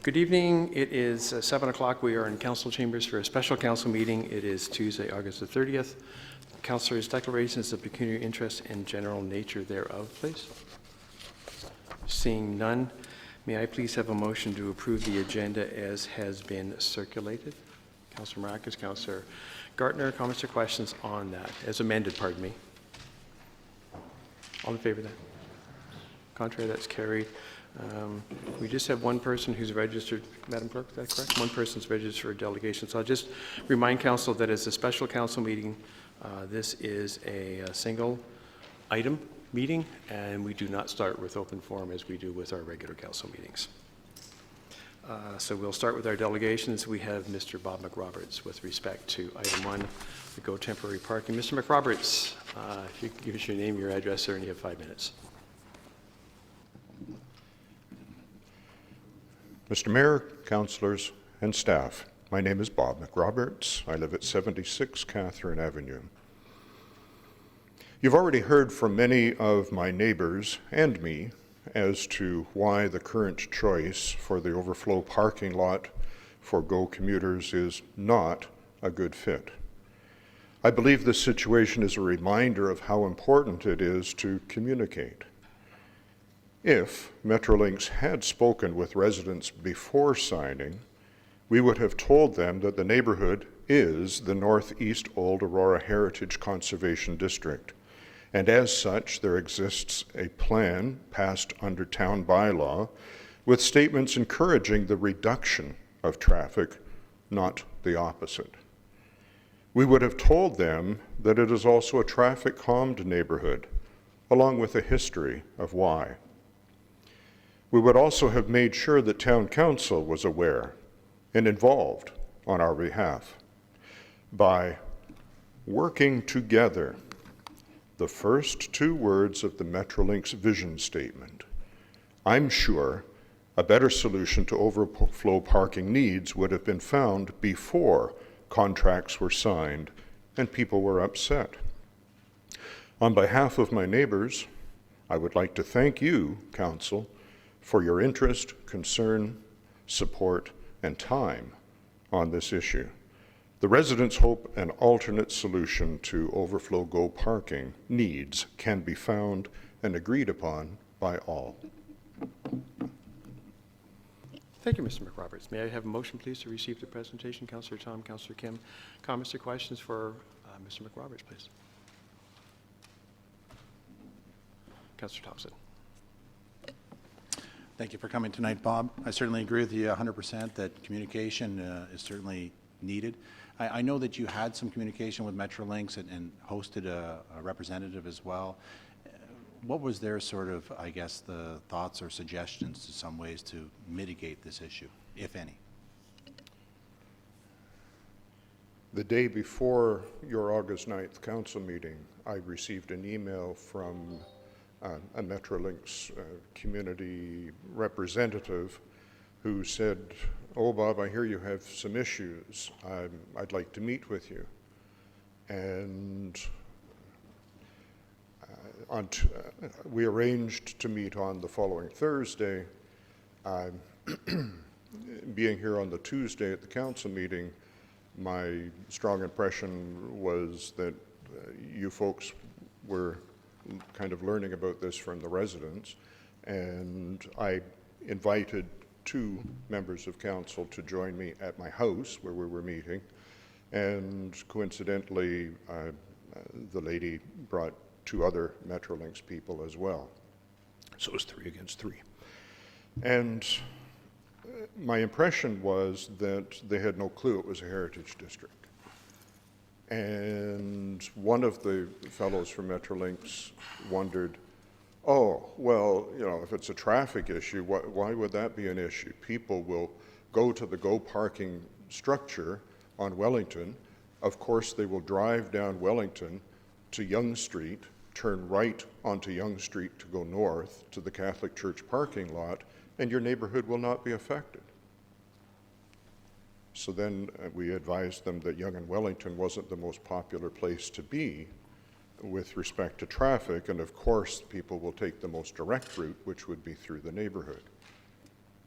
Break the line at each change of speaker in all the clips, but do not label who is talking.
Good evening. It is 7 o'clock. We are in council chambers for a special council meeting. It is Tuesday, August the 30th. Councillors' declarations of pecuniary interest and general nature thereof, please. Seeing none, may I please have a motion to approve the agenda as has been circulated? Councillor Maracus, Councillor Gartner, comments or questions on that? As amended, pardon me. All in favor of that? Contrary, that's carried. We just have one person who's registered, Madam Clerk, is that correct? One person's registered for a delegation. So I'll just remind Council that as a special council meeting, this is a single item meeting, and we do not start with open forum as we do with our regular council meetings. So we'll start with our delegations. We have Mr. Bob McRoberts with respect to item 1, the Go Temporary Parking. Mr. McRoberts, if you give us your name, your address, sir, and you have 5 minutes.
Mr. Mayor, councillors, and staff, my name is Bob McRoberts. I live at 76 Catherine Avenue. You've already heard from many of my neighbors and me as to why the current choice for the overflow parking lot for GO commuters is not a good fit. I believe this situation is a reminder of how important it is to communicate. If Metrolinx had spoken with residents before signing, we would have told them that the neighborhood is the Northeast Old Aurora Heritage Conservation District, and as such, there exists a plan passed under town bylaw with statements encouraging the reduction of traffic, not the opposite. We would have told them that it is also a traffic-calmed neighborhood, along with a history of why. We would also have made sure that Town Council was aware and involved on our behalf. By working together, the first 2 words of the Metrolinx vision statement, I'm sure a better solution to overflow parking needs would have been found before contracts were signed and people were upset. On behalf of my neighbors, I would like to thank you, Council, for your interest, concern, support, and time on this issue. The residents hope an alternate solution to overflow GO parking needs can be found and agreed upon by all.
Thank you, Mr. McRoberts. May I have a motion, please, to receive the presentation? Councillor Tom, Councillor Kim, comments or questions for Mr. McRoberts, please? Councillor Thompson.
Thank you for coming tonight, Bob. I certainly agree with you 100% that communication is certainly needed. I know that you had some communication with Metrolinx and hosted a representative as well. What was their sort of, I guess, the thoughts or suggestions to some ways to mitigate this issue, if any?
The day before your August 9th council meeting, I received an email from a Metrolinx community representative who said, oh, Bob, I hear you have some issues. I'd like to meet with you. And we arranged to meet on the following Thursday. Being here on the Tuesday at the council meeting, my strong impression was that you folks were kind of learning about this from the residents, and I invited 2 members of council to join me at my house where we were meeting, and coincidentally the lady brought 2 other Metrolinx people as well. So it was 3 against 3. And my impression was that they had no clue it was a heritage district. And one of the fellows from Metrolinx wondered, oh, well, you know, if it's a traffic issue, why would that be an issue? People will go to the GO parking structure on Wellington. Of course, they will drive down Wellington to Yonge Street, turn right onto Yonge Street to go north to the Catholic Church parking lot, and your neighborhood will not be affected. So then we advised them that Yonge and Wellington wasn't the most popular place to be with respect to traffic, and of course people will take the most direct route, which would be through the neighborhood.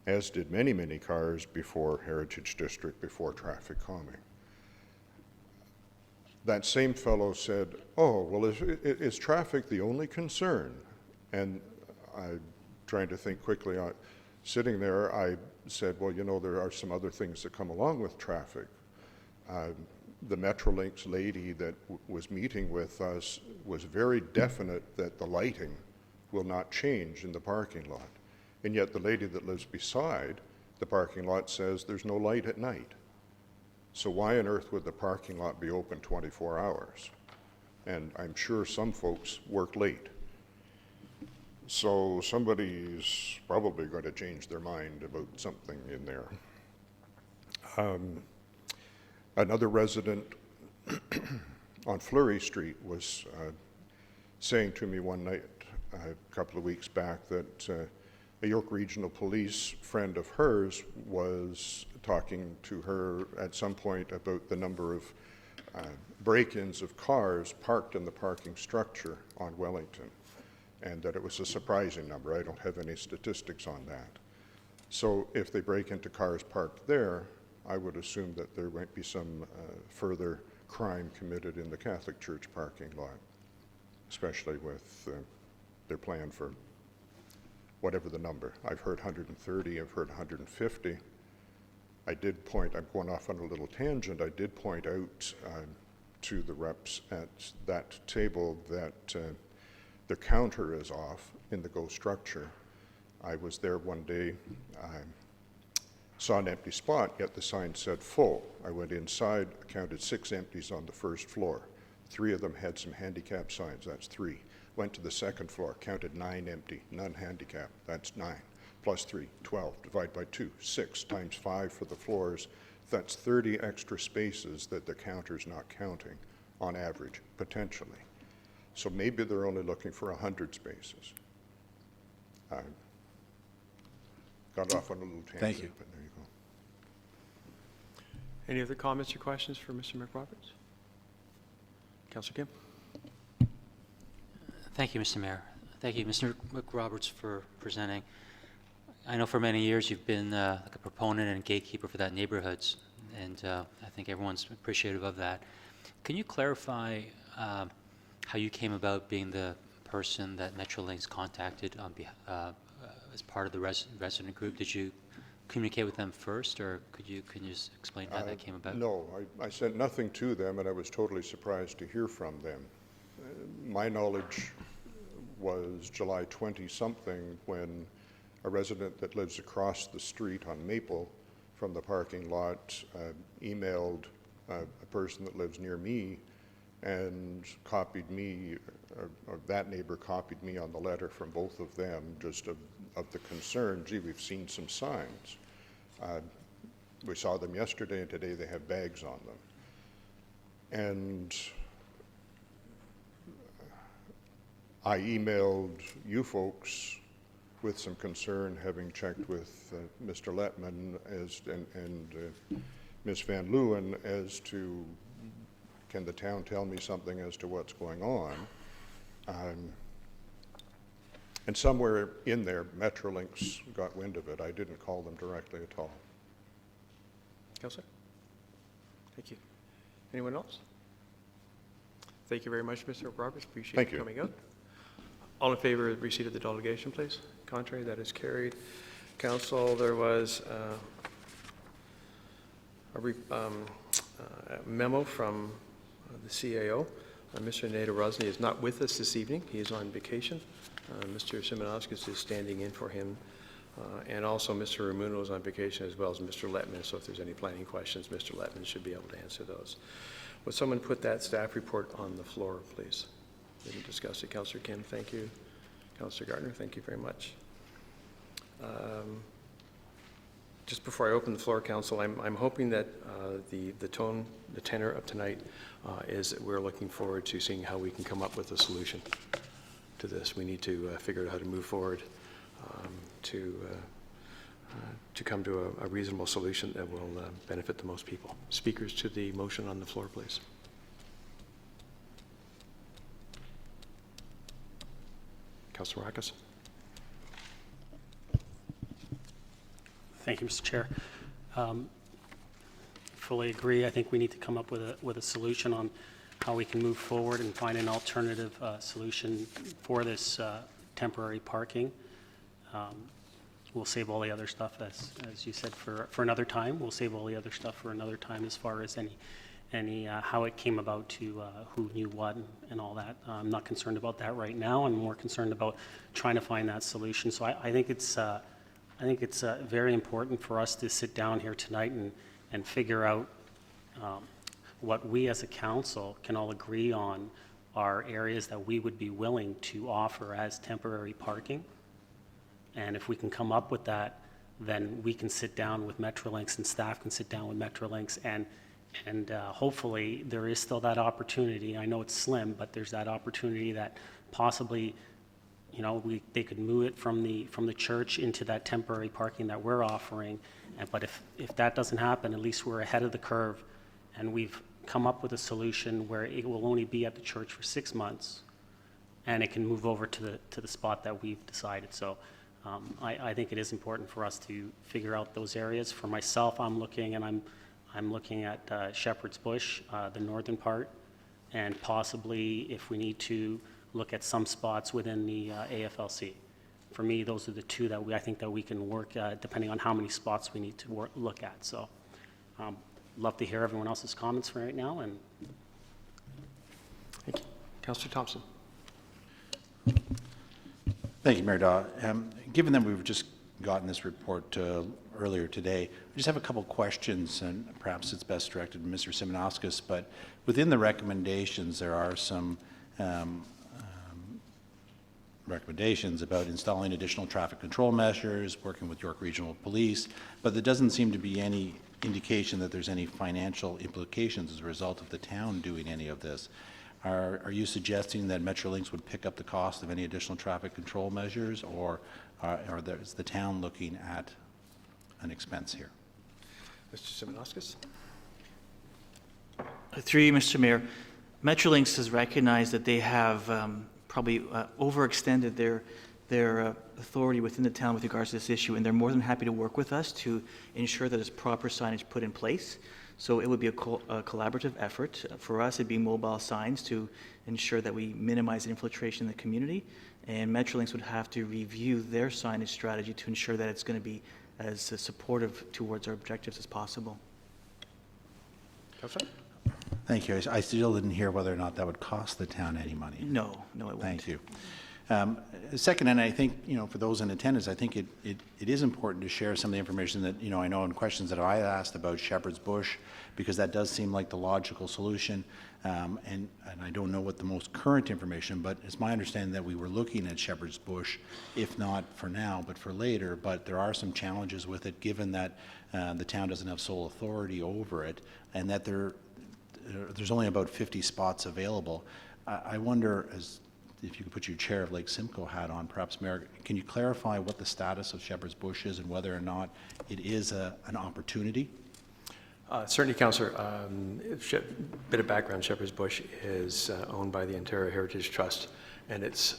as did many, many cars before Heritage District, before traffic calming. That same fellow said, oh, well, is traffic the only concern? And I'm trying to think quickly. Sitting there, I said, well, you know, there are some other things that come along with traffic. The Metrolinx lady that was meeting with us was very definite that the lighting will not change in the parking lot. And yet the lady that lives beside the parking lot says there's no light at night. So why on earth would the parking lot be open 24 hours? And I'm sure some folks work late. So somebody's probably going to change their mind about something in there. Another resident on Fleury Street was saying to me one night a couple of weeks back that a York Regional Police friend of hers was talking to her at some point about the number of break-ins of cars parked in the parking structure on Wellington, and that it was a surprising number. I don't have any statistics on that. So if they break into cars parked there, I would assume that there might be some further crime committed in the Catholic Church parking lot, especially with their plan for whatever the number. I've heard 130, I've heard 150. I did point, I'm going off on a little tangent, I did point out to the reps at that table that the counter is off in the GO structure. I was there one day, I saw an empty spot, yet the sign said full. I went inside, counted 6 empties on the first floor. 3 of them had some handicap signs, that's 3. Went to the second floor, counted 9 empty, none handicapped, that's 9. Plus 3, 12, divide by 2, 6 times 5 for the floors. That's 30 extra spaces that the counter's not counting on average, potentially. So maybe they're only looking for 100 spaces. I got off on a little tangent.
Thank you.
But there you go.
Any other comments or questions for Mr. McRoberts? Councillor Kim?
Thank you, Mr. Mayor. Thank you, Mr. McRoberts, for presenting. I know for many years you've been like a proponent and gatekeeper for that neighborhoods, and I think everyone's appreciative of that. Can you clarify how you came about being the person that Metrolinx contacted on as part of the resident group? Did you communicate with them first, or can you just explain how that came about?
No, I sent nothing to them, and I was totally surprised to hear from them. My knowledge was July 20-something when a resident that lives across the street on Maple from the parking lot emailed a person that lives near me and copied me, or that neighbor copied me on the letter from both of them, just of the concern, gee, we've seen some signs. We saw them yesterday, and today they have bags on them. And I emailed you folks with some concern, having checked with Mr. Letman and Ms. Van Leeuwen as to, can the town tell me something as to what's going on? And somewhere in there, Metrolinx got wind of it. I didn't call them directly at all.
Councillor? Thank you. Anyone else? Thank you very much, Mr. Roberts. Appreciate
Thank
you
you.
coming out. All in favor of receipt of the delegation, please? Contrary, that is carried. Council, there was a memo from the CAO. Mr. Nader Rosny is not with us this evening. He is on vacation. Mr. Simonoskis is standing in for him. And also Mr. Ramuno is on vacation, as well as Mr. Letman. So if there's any planning questions, Mr. Letman should be able to answer those. Would someone put that staff report on the floor, please? We didn't discuss it. Councillor Kim, thank you. Councillor Gardner, thank you very much. Just before I open the floor, Council, I'm hoping that the tenor of tonight is that we're looking forward to seeing how we can come up with a solution to this. We need to figure out how to move forward to come to a reasonable solution that will benefit the most people. Speakers to the motion on the floor, please. Councillor Rackus.
Thank you, Mr. Chair. Fully agree. I think we need to come up with a solution on how we can move forward and find an alternative solution for this temporary parking. We'll save all the other stuff, as you said, for another time. We'll save all the other stuff for another time as far as any how it came about to who knew what and all that. I'm not concerned about that right now. I'm more concerned about trying to find that solution. So I think it's very important for us to sit down here tonight and figure out what we as a council can all agree on are areas that we would be willing to offer as temporary parking. And if we can come up with that, then we can sit down with Metrolinx and staff can sit down with Metrolinx and hopefully there is still that opportunity. I know it's slim, but there's that opportunity that possibly, you know, they could move it from the church into that temporary parking that we're offering. But if that doesn't happen, at least we're ahead of the curve and we've come up with a solution where it will only be at the church for 6 months and it can move over to the spot that we've decided. So I think it is important for us to figure out those areas. For myself, I'm looking at Shepherd's Bush, the northern part, and possibly if we need to look at some spots within the AFLC. For me, those are the two that I think that we can work depending on how many spots we need to look at. So love to hear everyone else's comments for right now. And
Thank you. Councillor Thompson.
Thank you, Mayor Daw. Given that we've just gotten this report earlier today, I just have a couple questions, and perhaps it's best directed to Mr. Simonauskas, but within the recommendations, there are some recommendations about installing additional traffic control measures, working with York Regional Police, but there doesn't seem to be any indication that there's any financial implications as a result of the town doing any of this. Are you suggesting that Metrolinx would pick up the cost of any additional traffic control measures, or is the town looking at an expense here?
Mr. Simonauskas.
Through you, Mr. Mayor, Metrolinx has recognized that they have probably overextended their authority within the town with regards to this issue, and they're more than happy to work with us to ensure that there's proper signage put in place. So it would be a collaborative effort. For us, it'd be mobile signs to ensure that we minimize infiltration in the community, and Metrolinx would have to review their signage strategy to ensure that it's going to be as supportive towards our objectives as possible.
Councillor.
Thank you. I still didn't hear whether or not that would cost the town any money.
No, it won't.
Thank you. Second, and I think, for those in attendance, I think it is important to share some of the information that, I know in questions that I asked about Shepherd's Bush, because that does seem like the logical solution. And I don't know what the most current information, but it's my understanding that we were looking at Shepherd's Bush, if not for now, but for later. But there are some challenges with it, given that the town doesn't have sole authority over it, and that there's only about 50 spots available. I wonder, if you could put your chair of Lake Simcoe hat on, perhaps, Mayor, can you clarify what the status of Shepherd's Bush is and whether or not it is an opportunity?
Certainly, Councillor. Bit of background, Shepherd's Bush is owned by the Ontario Heritage Trust, and its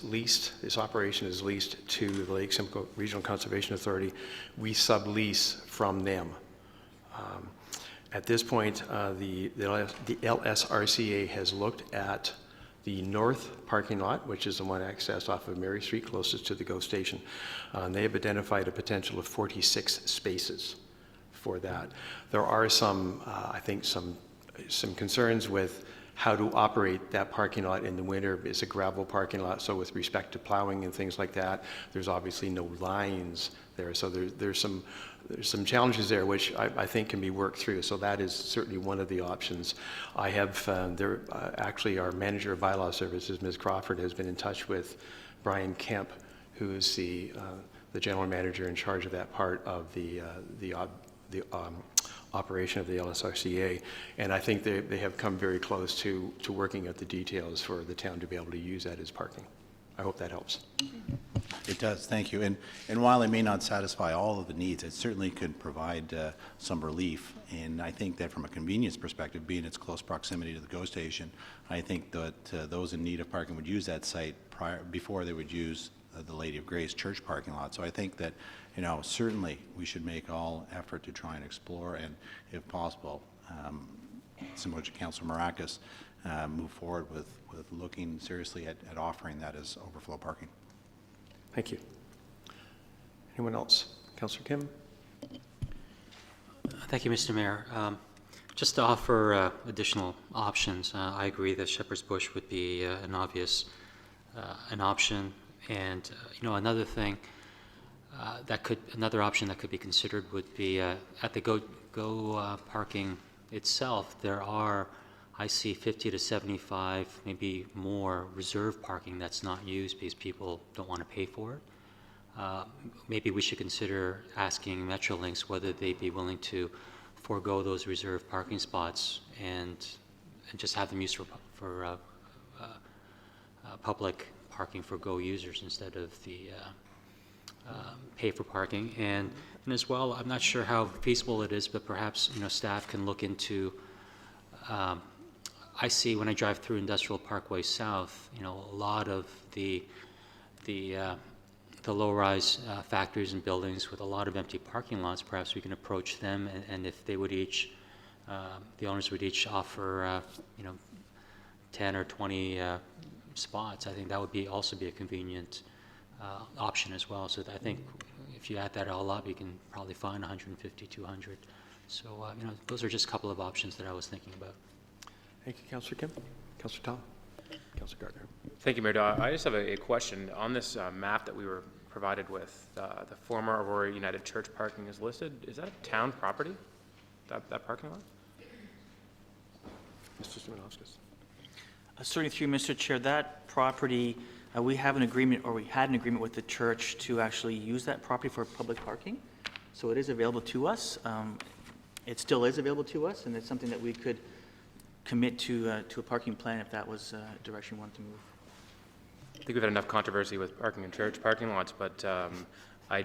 operation is leased to the Lake Simcoe Regional Conservation Authority. We sublease from them. At this point, the LSRCA has looked at the north parking lot, which is the one accessed off of Mary Street, closest to the GO station. They have identified a potential of 46 spaces for that. There are some, I think, some concerns with how to operate that parking lot in the winter. It's a gravel parking lot, so with respect to plowing and things like that, there's obviously no lines there. So there's some challenges there which I think can be worked through. So that is certainly one of the options. I have, actually our manager of bylaw services, Ms. Crawford, has been in touch with Brian Kemp, who is the general manager in charge of that part of the operation of the LSRCA, and I think they have come very close to working out the details for the town to be able to use that as parking. I hope that helps.
It does, thank you. And while it may not satisfy all of the needs, it certainly could provide some relief. And I think that from a convenience perspective, being its close proximity to the GO station, I think that those in need of parking would use that site before they would use the Lady of Grace Church parking lot. So I think that, you know, certainly we should make all effort to try and explore and, if possible, similar to Councillor Maracas, move forward with looking seriously at offering that as overflow parking.
Thank you. Anyone else? Councillor Kim?
Thank you, Mr. Mayor. Just to offer additional options, I agree that Shepherd's Bush would be an obvious an option. And you know, another thing another option that could be considered would be at the go parking itself. There are, I see 50 to 75, maybe more reserve parking that's not used because people don't want to pay for it. Maybe we should consider asking Metrolinx whether they'd be willing to forego those reserved parking spots and just have them used for public parking for Go users instead of the pay for parking. And as well, I'm not sure how feasible it is, but perhaps, you know, staff can look into. I see when I drive through Industrial Parkway South, you know, a lot of the low-rise factories and buildings with a lot of empty parking lots. Perhaps we can approach them, and if they would each, the owners would each offer, you know, 10 or 20 spots. I think that would also be a convenient option as well. So I think if you add that all up, you can probably find 150, 200. So you know, those are just a couple of options that I was thinking about.
Thank you, Councillor Kim. Councillor Tom. Councillor Gardner.
Thank you, Mayor. I just have a question. On this map that we were provided with, the former Aurora United Church parking is listed. Is that a town property, that parking lot?
Mr. Simonovskis.
Certainly through Mr. Chair, that property, we have an agreement, or we had an agreement with the church to actually use that property for public parking. So it is available to us. It still is available to us, and it's something that we could commit to a parking plan if that was a direction we wanted to move.
I think we've had enough controversy with parking in church parking lots, but I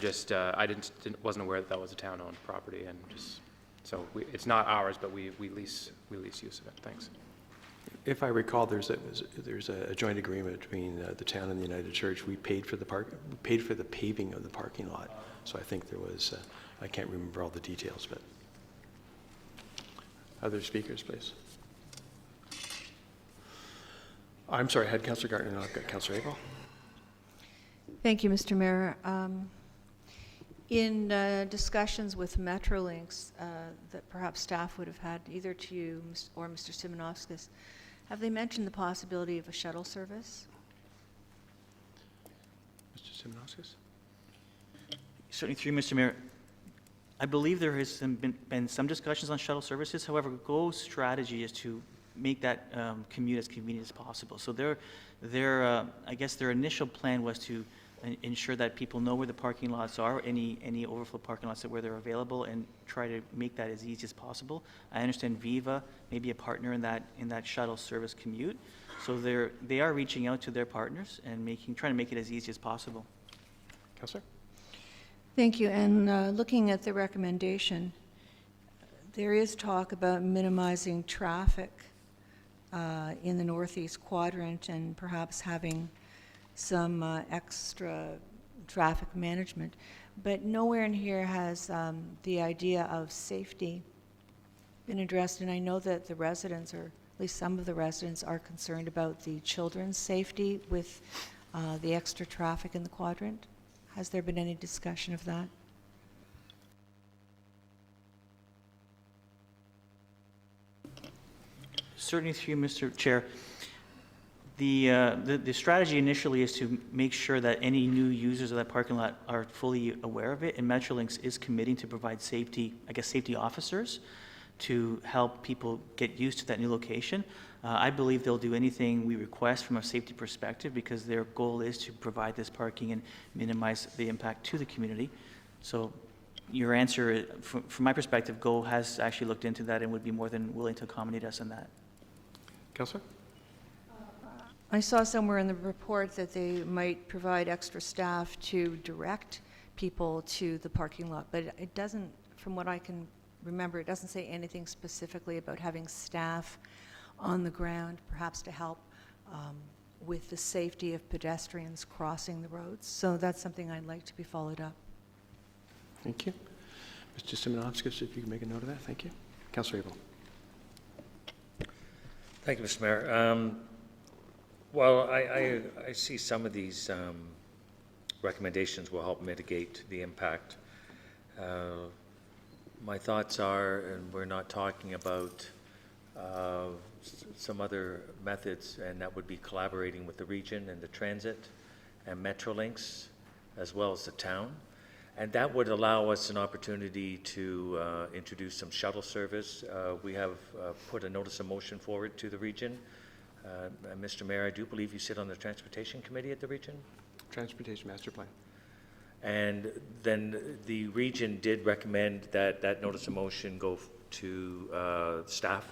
wasn't aware that was a town-owned property, and just so it's not ours, but we lease use of it. Thanks.
If I recall, there's a joint agreement between the town and the United Church. We paid for the paving of the parking lot. So I think there was, I can't remember all the details, but other speakers, please. I'm sorry, I had Councillor Gardner, now I've got Councillor Abel.
Thank you, Mr. Mayor. In discussions with Metrolinx that perhaps staff would have had, either to you or Mr. Simonovskis, have they mentioned the possibility of a shuttle service?
Mr. Simonovskis?
Certainly through Mr. Mayor, I believe there has been some discussions on shuttle services. However, GO's strategy is to make that commute as convenient as possible. So I guess their initial plan was to ensure that people know where the parking lots are, any overflow parking lots where they're available, and try to make that as easy as possible. I understand Viva may be a partner in that shuttle service commute. So they are reaching out to their partners and trying to make it as easy as possible.
Councillor?
Thank you. And looking at the recommendation, there is talk about minimizing traffic in the northeast quadrant and perhaps having some extra traffic management. But nowhere in here has the idea of safety been addressed. And I know that the residents, or at least some of the residents, are concerned about the children's safety with the extra traffic in the quadrant. Has there been any discussion of that?
Certainly through Mr. Chair. The strategy initially is to make sure that any new users of that parking lot are fully aware of it, and Metrolinx is committing to provide safety officers to help people get used to that new location. I believe they'll do anything we request from a safety perspective because their goal is to provide this parking and minimize the impact to the community. So your answer, from my perspective, GO has actually looked into that and would be more than willing to accommodate us in that.
Councillor?
I saw somewhere in the report that they might provide extra staff to direct people to the parking lot, but it doesn't, from what I can remember, it doesn't say anything specifically about having staff on the ground, perhaps to help with the safety of pedestrians crossing the roads. So that's something I'd like to be followed up.
Thank you. Mr. Simonovskis, if you can make a note of that, thank you. Councillor Abel.
Thank you, Mr. Mayor. Well, I see some of these recommendations will help mitigate the impact. My thoughts are, and we're not talking about some other methods, and that would be collaborating with the region and the transit and Metrolinx, as well as the town. And that would allow us an opportunity to introduce some shuttle service. We have put a notice of motion forward to the region. Mr. Mayor, I do believe you sit on the Transportation Committee at the region?
Transportation Master Plan.
And then the region did recommend that that notice of motion go to staff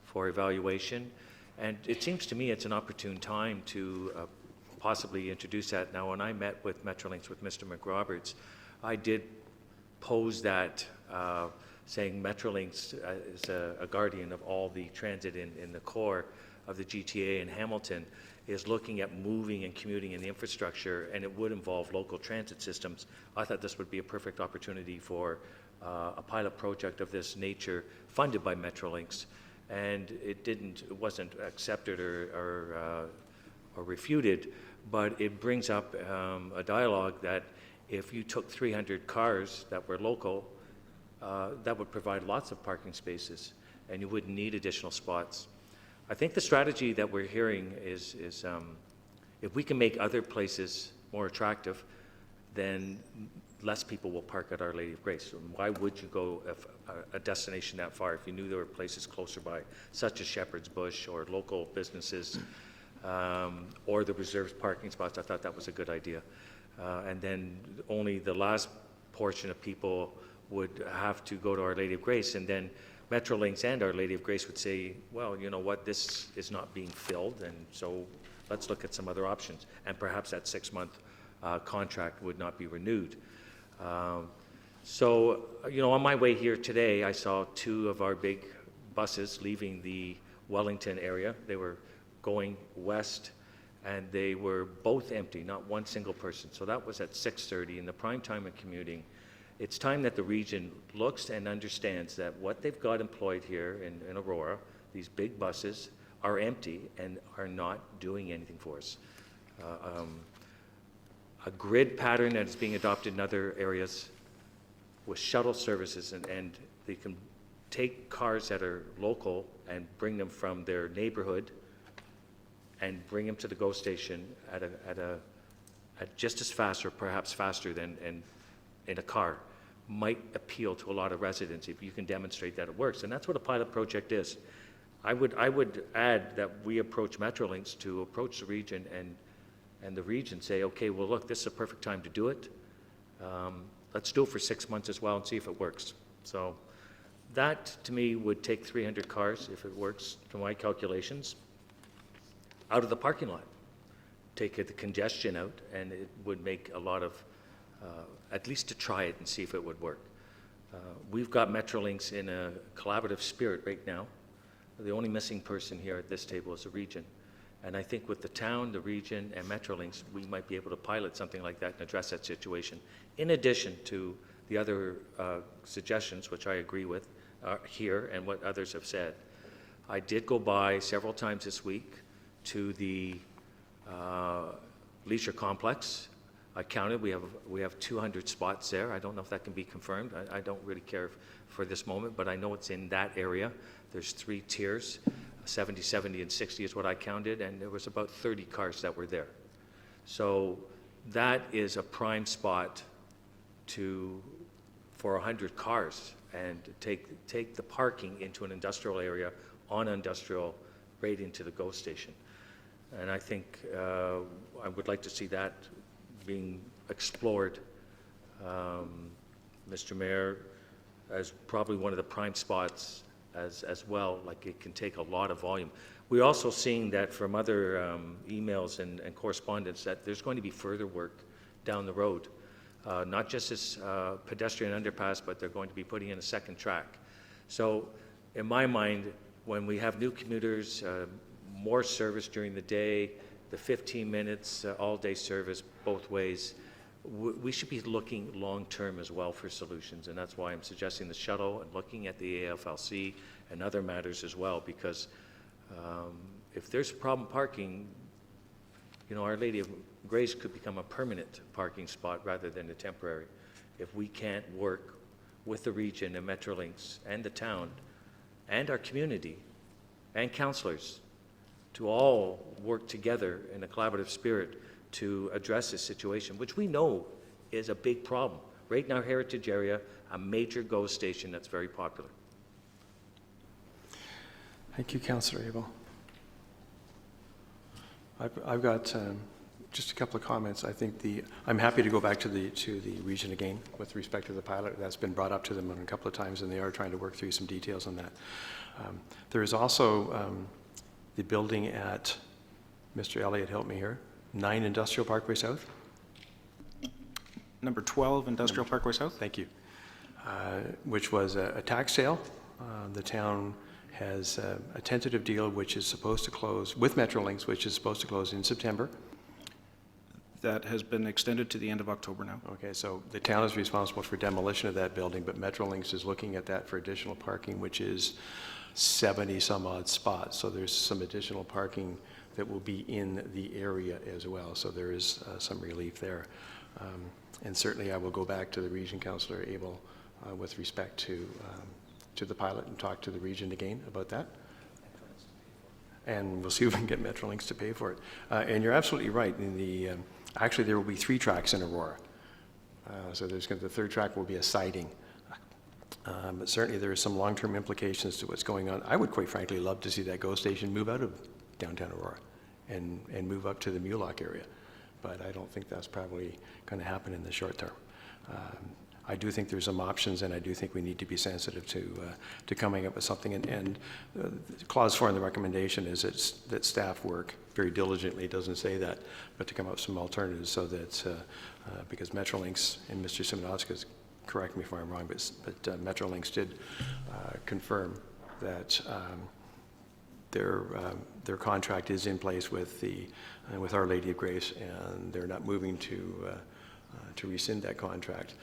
for evaluation. And it seems to me it's an opportune time to possibly introduce that. Now, when I met with Metrolinx with Mr. McRoberts, I did pose that, saying Metrolinx is a guardian of all the transit in the core of the GTA in Hamilton, is looking at moving and commuting in the infrastructure, and it would involve local transit systems. I thought this would be a perfect opportunity for a pilot project of this nature funded by Metrolinx, and it wasn't accepted or refuted, but it brings up a dialogue that if you took 300 cars that were local, that would provide lots of parking spaces, and you wouldn't need additional spots. I think the strategy that we're hearing is if we can make other places more attractive, then less people will park at Our Lady of Grace. Why would you go a destination that far if you knew there were places closer by, such as Shepherd's Bush or local businesses, or the reserved parking spots? I thought that was a good idea. And then only the last portion of people would have to go to Our Lady of Grace, and then Metrolinx and Our Lady of Grace would say, well, you know what, this is not being filled, and so let's look at some other options. And perhaps that 6-month contract would not be renewed. So, you know, on my way here today, I saw 2 of our big buses leaving the Wellington area. They were going west, and they were both empty, not one single person. So that was at 6:30 in the prime time of commuting. It's time that the region looks and understands that what they've got employed here in Aurora, these big buses, are empty and are not doing anything for us. A grid pattern that is being adopted in other areas with shuttle services, and they can take cars that are local and bring them from their neighborhood and bring them to the GO station at just as fast or perhaps faster than in a car, might appeal to a lot of residents if you can demonstrate that it works. And that's what a pilot project is. I would add that we approach Metrolinx to approach the region and the region say, okay, well, look, this is a perfect time to do it. Let's do it for 6 months as well and see if it works. So that, to me, would take 300 cars, if it works, to my calculations, out of the parking lot. Take the congestion out, and it would make a lot of, at least to try it and see if it would work. We've got Metrolinx in a collaborative spirit right now. The only missing person here at this table is the region. And I think with the town, the region, and Metrolinx, we might be able to pilot something like that and address that situation. In addition to the other suggestions, which I agree with here and what others have said. I did go by several times this week to the leisure complex. I counted, we have 200 spots there. I don't know if that can be confirmed. I don't really care for this moment, but I know it's in that area. There's 3 tiers, 70, 70, and 60 is what I counted, and there was about 30 cars that were there. So that is a prime spot for 100 cars and take the parking into an industrial area on industrial right into the GO station. And I think I would like to see that being explored, Mr. Mayor, as probably one of the prime spots as well. Like, it can take a lot of volume. We're also seeing that from other emails and correspondence that there's going to be further work down the road. Not just this pedestrian underpass, but they're going to be putting in a second track. So in my mind, when we have new commuters, more service during the day, the 15 minutes, all-day service both ways. We should be looking long-term as well for solutions, and that's why I'm suggesting the shuttle and looking at the AFLC and other matters as well, because if there's a problem parking, you know, Our Lady of Grace could become a permanent parking spot rather than a temporary. If we can't work with the region and Metrolinx and the town and our community and councillors to all work together in a collaborative spirit to address this situation, which we know is a big problem. Right in our heritage area, a major GO station that's very popular.
Thank you, Councillor Abel. I've got just a couple of comments. I think I'm happy to go back to the region again with respect to the pilot. That's been brought up to them a couple of times, and they are trying to work through some details on that. There is also the building at, Mr. Elliott, help me here, 9 Industrial Parkway South?
Number 12, Industrial Parkway South.
Thank you. Which was a tax sale. The town has a tentative deal which is supposed to close with Metrolinx, which is supposed to close in September.
That has been extended to the end of October now.
Okay, so the town is responsible for demolition of that building, but Metrolinx is looking at that for additional parking, which is 70 some odd spots. So there's some additional parking that will be in the area as well. So there is some relief there. And certainly I will go back to the region, Councillor Abel, with respect to the pilot and talk to the region again about that. And we'll see if we can get Metrolinx to pay for it. And you're absolutely right. Actually, there will be 3 tracks in Aurora. So the 3rd track will be a siding. But certainly there are some long-term implications to what's going on. I would quite frankly love to see that GO station move out of downtown Aurora and move up to the Mulock area. But I don't think that's probably going to happen in the short term. I do think there's some options, and I do think we need to be sensitive to coming up with something. And clause 4 in the recommendation is that staff work very diligently. It doesn't say that, but to come up with some alternatives so that because Metrolinx, and Mr. Simonovsky, correct me if I'm wrong, but Metrolinx did confirm that their contract is in place with Our Lady of Grace, and they're not moving to rescind that contract.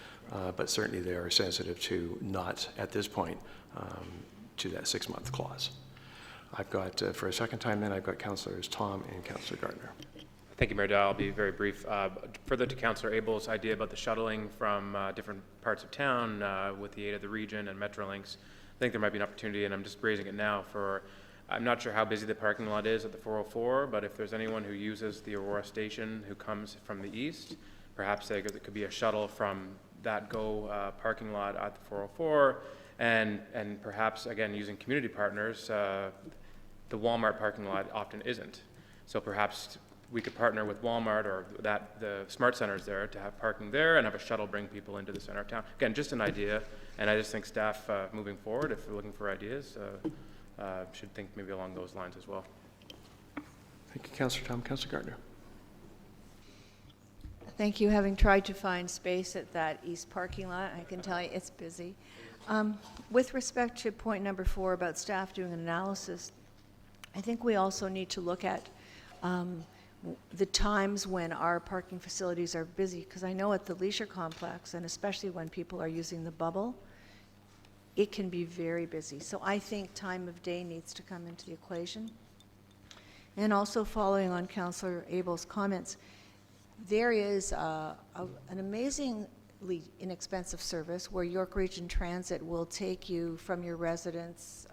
But certainly they are sensitive to not, at this point, to that 6-month clause. I've got, for a second time then, I've got Councillors Tom and Councillor Gardner.
Thank you, Mayor Dow. I'll be very brief. Further to Councillor Abel's idea about the shuttling from different parts of town with the aid of the region and Metrolinx, I think there might be an opportunity, and I'm just raising it now for, I'm not sure how busy the parking lot is at the 404, but if there's anyone who uses the Aurora station who comes from the east, perhaps there could be a shuttle from that GO parking lot at the 404, and perhaps, again, using community partners, the Walmart parking lot often isn't. So perhaps we could partner with Walmart or the Smart Centers there to have parking there and have a shuttle bring people into the center of town. Again, just an idea, and I just think staff moving forward, if they're looking for ideas, should think maybe along those lines as well.
Thank you, Councillor Tom. Councillor Gardner.
Thank you. Having tried to find space at that east parking lot, I can tell you it's busy. With respect to point number 4 about staff doing an analysis, I think we also need to look at the times when our parking facilities are busy, because I know at the leisure complex, and especially when people are using the bubble, it can be very busy. So I think time of day needs to come into the equation. And also following on Councillor Abel's comments, there is an amazingly inexpensive service where York Region Transit will take you from your residence,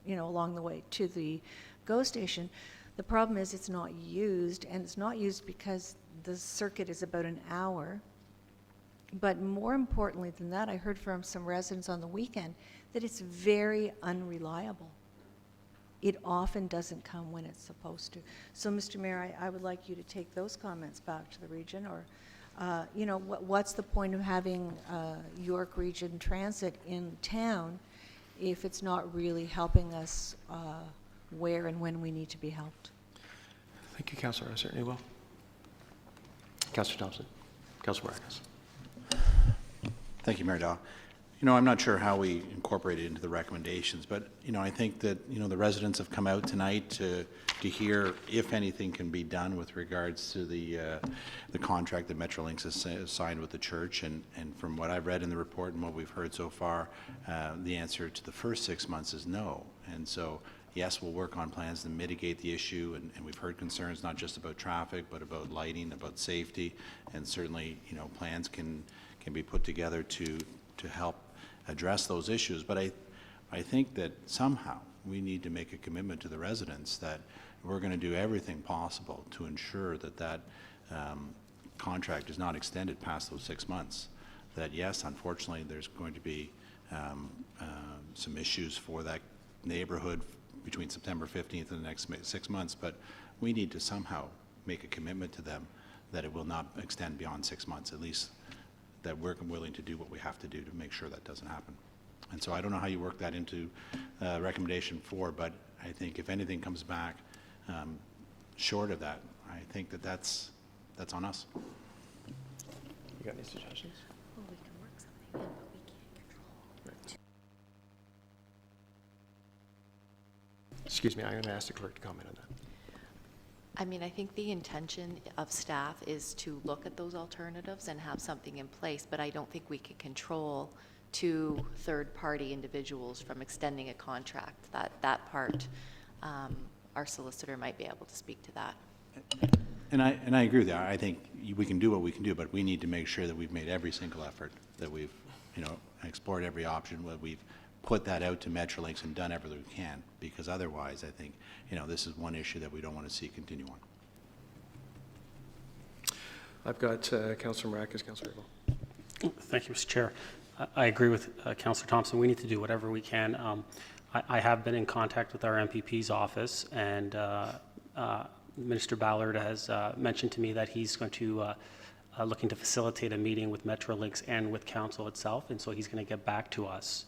along the way to the GO station. The problem is it's not used, and it's not used because the circuit is about an hour. But more importantly than that, I heard from some residents on the weekend that it's very unreliable. It often doesn't come when it's supposed to. So, Mr. Mayor, I would like you to take those comments back to the region, or, what's the point of having York Region Transit in town if it's not really helping us where and when we need to be helped?
Thank you, Councillor. I certainly will. Councillor Thompson. Councillor Marcus.
Thank you, Mayor Dow. You know, I'm not sure how we incorporate it into the recommendations, but, you know, I think that, you know, the residents have come out tonight to hear if anything can be done with regards to the contract that Metrolinx has signed with the church. And from what I've read in the report and what we've heard so far, the answer to the first 6 months is no. And so, yes, we'll work on plans to mitigate the issue, and we've heard concerns not just about traffic, but about lighting, about safety, and certainly, you know, plans can be put together to help address those issues. But I think that somehow we need to make a commitment to the residents that we're going to do everything possible to ensure that that contract is not extended past those 6 months. That yes, unfortunately, there's going to be some issues for that neighborhood between September 15th and the next 6 months, but we need to somehow make a commitment to them that it will not extend beyond 6 months, at least that we're willing to do what we have to do to make sure that doesn't happen. And so I don't know how you work that into recommendation 4, but I think if anything comes back short of that, I think that that's on us.
You got any suggestions?
Well, we can work something in, but we can't control.
Excuse me, I'm going to ask the clerk to comment on that.
I mean, I think the intention of staff is to look at those alternatives and have something in place, but I don't think we can control 2 third-party individuals from extending a contract. That part, our solicitor might be able to speak to that.
And I agree with that. I think we can do what we can do, but we need to make sure that we've made every single effort, that we've, you know, explored every option, where we've put that out to Metrolinx and done everything we can, because otherwise, I think, you know, this is one issue that we don't want to see continue on.
I've got Councillor Maracas, Councillor Abel.
Thank you, Mr. Chair. I agree with Councillor Thompson. We need to do whatever we can. I have been in contact with our MPP's office, and Minister Ballard has mentioned to me that he's going to looking to facilitate a meeting with Metrolinx and with Council itself, and so he's going to get back to us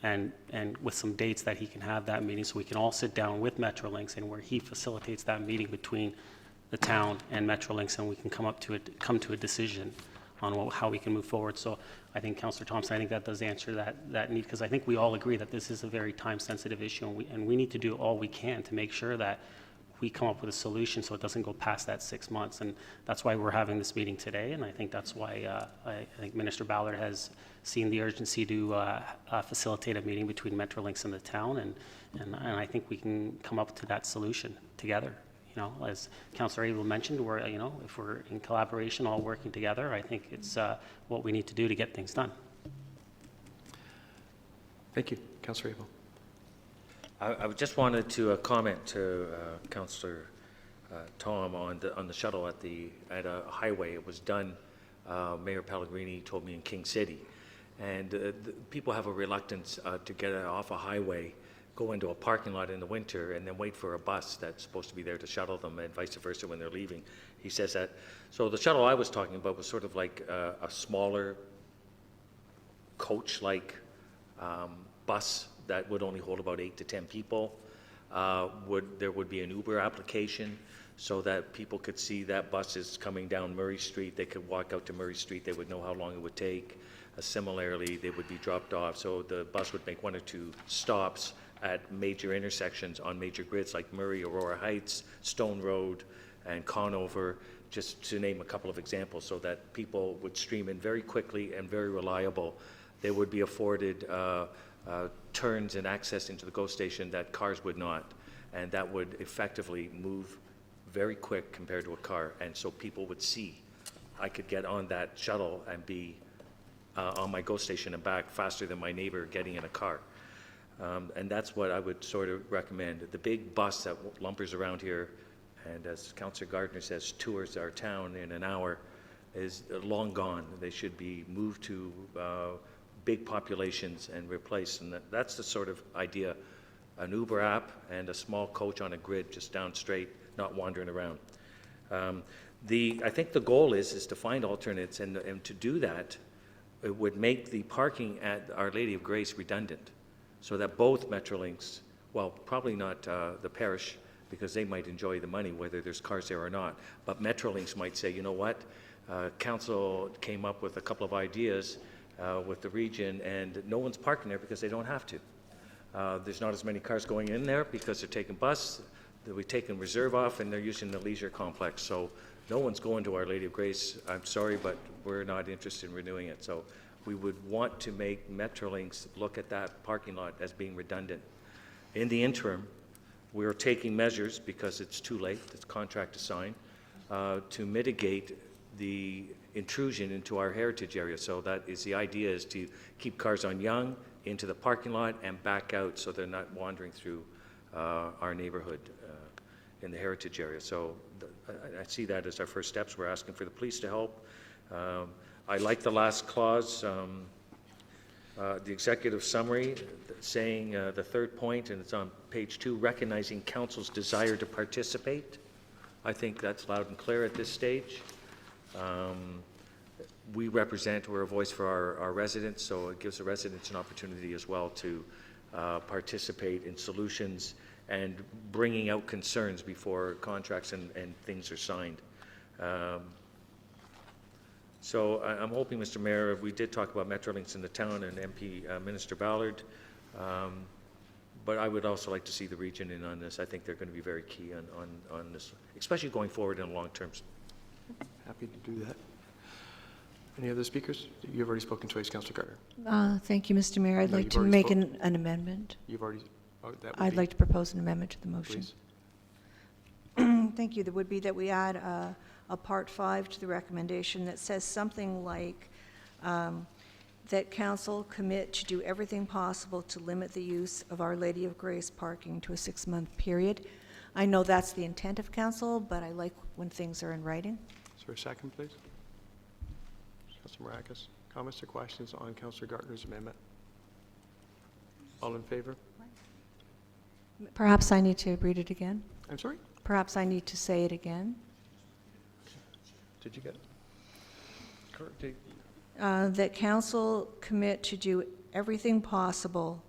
and with some dates that he can have that meeting, so we can all sit down with Metrolinx, and where he facilitates that meeting between the town and Metrolinx, and we can come to a decision on how we can move forward. So I think, Councillor Thompson, I think that does answer that need, because I think we all agree that this is a very time-sensitive issue, and we need to do all we can to make sure that we come up with a solution so it doesn't go past that 6 months. And that's why we're having this meeting today, and I think that's why I think Minister Ballard has seen the urgency to facilitate a meeting between Metrolinx and the town, and I think we can come up to that solution together. You know, as Councillor Abel mentioned, we're, you know, if we're in collaboration, all working together, I think it's what we need to do to get things done.
Thank you. Councillor Abel.
I just wanted to comment to Councillor Tom on the shuttle at a highway. It was done, Mayor Pellegrini told me, in King City. And people have a reluctance to get off a highway, go into a parking lot in the winter, and then wait for a bus that's supposed to be there to shuttle them, and vice versa when they're leaving. He says that. So the shuttle I was talking about was sort of like a smaller coach-like bus that would only hold about 8 to 10 people. There would be an Uber application so that people could see that bus is coming down Murray Street. They could walk out to Murray Street. They would know how long it would take. Similarly, they would be dropped off. So the bus would make 1 or 2 stops at major intersections on major grids like Murray, Aurora Heights, Stone Road, and Conover, just to name a couple of examples, so that people would stream in very quickly and very reliable. They would be afforded turns and access into the GO station that cars would not, and that would effectively move very quick compared to a car. And so people would see, I could get on that shuttle and be on my GO station and back faster than my neighbor getting in a car. And that's what I would sort of recommend. The big bus that lumbers around here, and as Councillor Gardner says, tours our town in an hour, is long gone. They should be moved to big populations and replaced. And that's the sort of idea, an Uber app and a small coach on a grid just down straight, not wandering around. I think the goal is to find alternates, and to do that, it would make the parking at Our Lady of Grace redundant, so that both Metrolinx, well, probably not the parish, because they might enjoy the money whether there's cars there or not, but Metrolinx might say, you know what, council came up with a couple of ideas, with the region, and no one's parking there because they don't have to. There's not as many cars going in there because they're taking bus, they'll be taking reserve off, and they're using the leisure complex. So no one's going to Our Lady of Grace. I'm sorry, but we're not interested in renewing it. So we would want to make Metrolinx look at that parking lot as being redundant. In the interim, we're taking measures, because it's too late, it's contract to sign, to mitigate the intrusion into our heritage area. So that is, the idea is to keep cars on Yonge into the parking lot and back out so they're not wandering through our neighborhood in the heritage area. So I see that as our first steps. We're asking for the police to help. I like the last clause, the executive summary, saying the third point, and it's on page 2, recognizing council's desire to participate. I think that's loud and clear at this stage. We're a voice for our residents, so it gives the residents an opportunity as well to participate in solutions and bringing out concerns before contracts and things are signed. So I'm hoping, Mr. Mayor, we did talk about Metrolinx in the town and MP Minister Ballard, but I would also like to see the region in on this. I think they're going to be very key on this, especially going forward in long terms.
Happy to do that. Any other speakers? You've already spoken twice, Councillor Carter.
Thank you, Mr. Mayor. I'd
No,
like
you've
to
already
make
spoken.
an amendment.
You've already, that would
I'd
be,
like to propose an amendment to the motion.
please.
Thank you. That would be that we add a Part 5 to the recommendation that says something like that council commit to do everything possible to limit the use of Our Lady of Grace parking to a 6-month period. I know that's the intent of council, but I like when things are in writing.
Is there a second, please? Councillor Maracus. Comments or questions on Councillor Gartner's amendment? All in favor?
Perhaps I need to read it again.
I'm sorry?
Perhaps I need to say it again.
Did you get it?
That council commit to do everything possible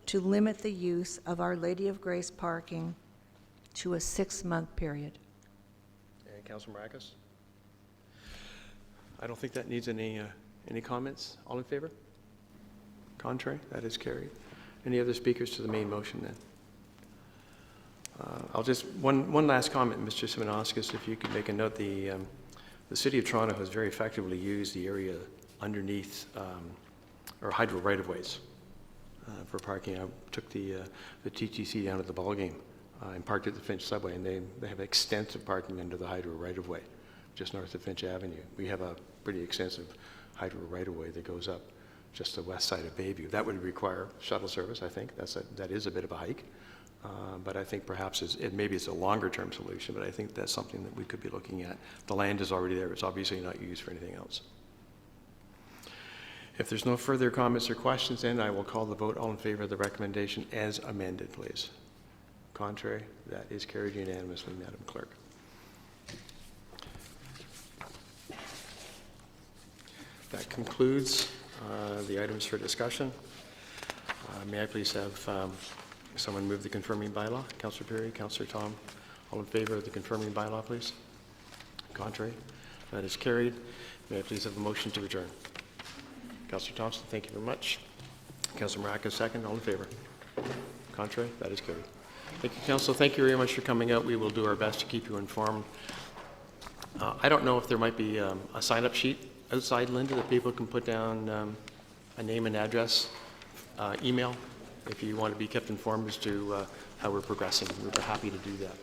to limit the use of Our Lady of Grace parking to a 6-month period.
And Councillor Maracus? I don't think that needs any comments. All in favor? Contrary? That is carried. Any other speakers to the main motion then? I'll just, one last comment, Mr. Simonauskas, if you could make a note, the City of Toronto has very effectively used the area underneath our hydro right-of-ways for parking. I took the TTC down to the ball game and parked at the Finch subway, and they have extensive parking under the hydro right-of-way just north of Finch Avenue. We have a pretty extensive hydro right-of-way that goes up just the west side of Bayview. That would require shuttle service, I think. That is a bit of a hike. But I think perhaps maybe it's a longer-term solution, but I think that's something that we could be looking at. The land is already there. It's obviously not used for anything else. If there's no further comments or questions, then I will call the vote. All in favor of the recommendation as amended, please. Contrary? That is carried unanimously, Madam Clerk. That concludes the items for discussion. May I please have someone move the confirming bylaw? Councillor Perry, Councillor Tom, all in favor of the confirming bylaw, please? Contrary? That is carried. May I please have a motion to adjourn? Councillor Thompson, thank you very much. Councillor Maracus, second. All in favor? Contrary? That is carried. Thank you, Council. Thank you very much for coming out. We will do our best to keep you informed. I don't know if there might be a sign-up sheet outside, Linda, that people can put down a name and address, email, if you want to be kept informed as to how we're progressing. We're happy to do that.